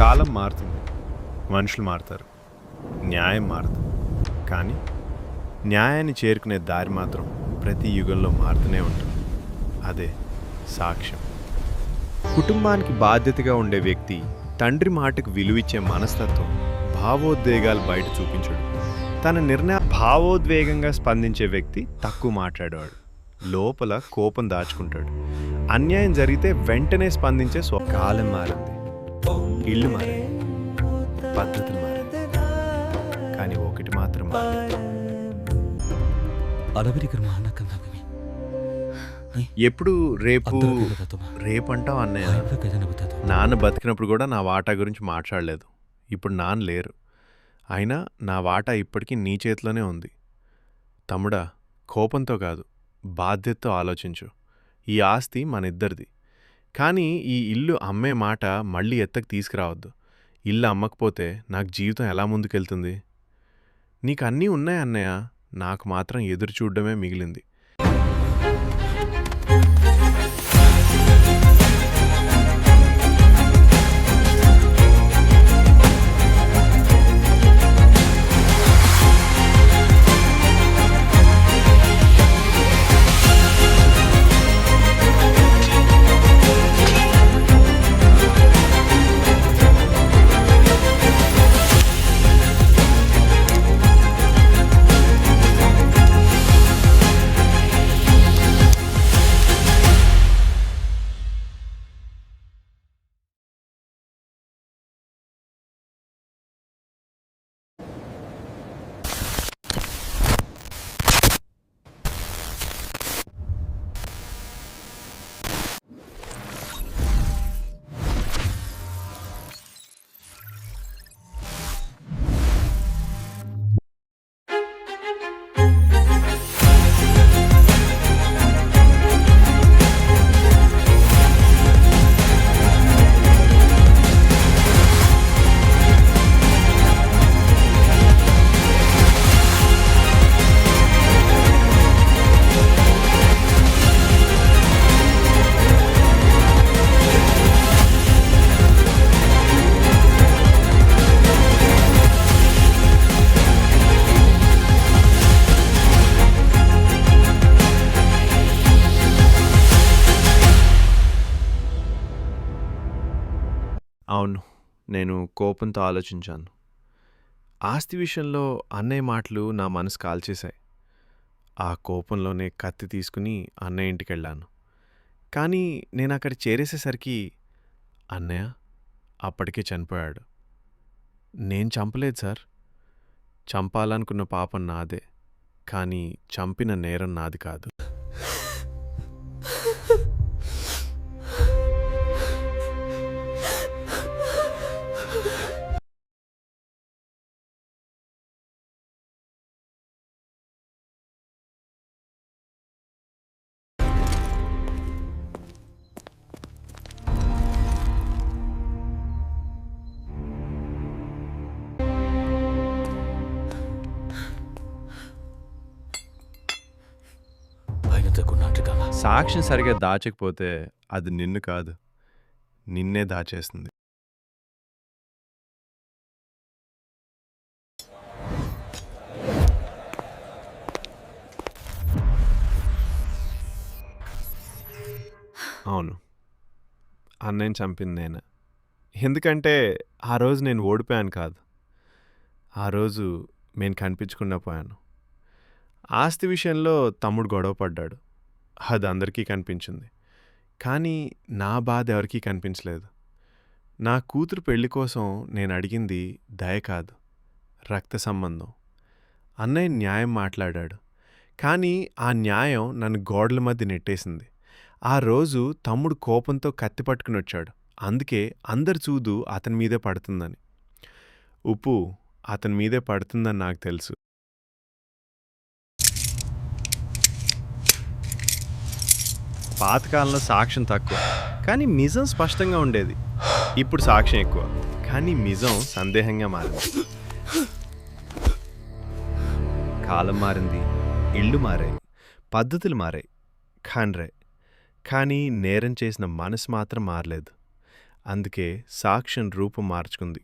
కాలం మారుతుంది, మనుషులు మారుతారు, న్యాయం మారుతుంది. కానీ న్యాయాన్ని చేరుకునే దారి మాత్రం ప్రతి యుగంలో మారుతూనే ఉంటుంది. అదే సాక్ష్యం. కుటుంబానికి బాధ్యతగా ఉండే వ్యక్తి తండ్రి మాటకు విలువిచ్చే మనస్తత్వం, భావోద్వేగాలు బయట చూపించడు. తన భావోద్వేగంగా స్పందించే వ్యక్తి తక్కువ మాట్లాడేవాడు, లోపల కోపం దాచుకుంటాడు. అన్యాయం జరిగితే వెంటనే స్పందించే కాలం మారింది, ఇల్లు మారాయి, పద్ధతులు మారాయి, కానీ ఒకటి మాత్రం ఎప్పుడు రేపంటావు అన్నయ్య. నాన్న బతికినప్పుడు కూడా నా వాటా గురించి మాట్లాడలేదు. ఇప్పుడు నాన్న లేరు, అయినా నా వాటా ఇప్పటికీ నీ చేతిలోనే ఉంది. తమ్ముడా, కోపంతో కాదు, బాధ్యతతో ఆలోచించు. ఈ ఆస్తి మన ఇద్దరిది, కానీ ఈ ఇల్లు అమ్మే మాట మళ్ళీ ఎత్తకు తీసుకురావద్దు. ఇల్లు అమ్మకపోతే నాకు జీవితం ఎలా ముందుకెళ్తుంది? నీకు అన్నీ ఉన్నాయి అన్నయ్య, నాకు మాత్రం ఎదురు చూడడమే మిగిలింది. అవును, నేను కోపంతో ఆలోచించాను. ఆస్తి విషయంలో అన్నయ్య మాటలు నా మనసు కాల్చేశాయి. ఆ కోపంలోనే కత్తి తీసుకుని అన్నయ్య ఇంటికెళ్ళాను. కానీ నేను అక్కడ చేరేసేసరికి అన్నయ్య అప్పటికే చనిపోయాడు. నేను చంపలేదు సార్. చంపాలనుకున్న పాపం నాదే, కానీ చంపిన నేరం నాది కాదు. సాక్ష్యం సరిగా దాచకపోతే అది నిన్ను కాదు, నిన్నే దాచేస్తుంది. అవును, అన్నయ్యని చంపింది నేనే. ఎందుకంటే ఆ రోజు నేను ఓడిపోయాను కాదు, ఆ రోజు నేను కనిపించకుండా పోయాను. ఆస్తి విషయంలో తమ్ముడు గొడవ పడ్డాడు, అది అందరికీ కనిపించింది. కానీ నా బాధ ఎవరికీ కనిపించలేదు. నా కూతురు పెళ్లి కోసం నేను అడిగింది దయ కాదు, రక్త సంబంధం. అన్నయ్య న్యాయం మాట్లాడాడు, కానీ ఆ న్యాయం నన్ను గోడల మధ్య నెట్టేసింది. ఆ రోజు తమ్ముడు కోపంతో కత్తి పట్టుకుని వచ్చాడు, అందుకే అందరి చూదు అతని మీదే పడుతుందని. ఉప్పు అతని మీదే పడుతుందని నాకు తెలుసు. పాతకాలంలో సాక్ష్యం తక్కువ, కానీ నిజం స్పష్టంగా ఉండేది. ఇప్పుడు సాక్ష్యం ఎక్కువ, కానీ నిజం సందేహంగా మారింది. కాలం మారింది, ఇళ్ళు మారాయి, పద్ధతులు మారాయి, కానీ నేరం చేసిన మనసు మాత్రం మారలేదు. అందుకే సాక్ష్యం రూపం మార్చుకుంది.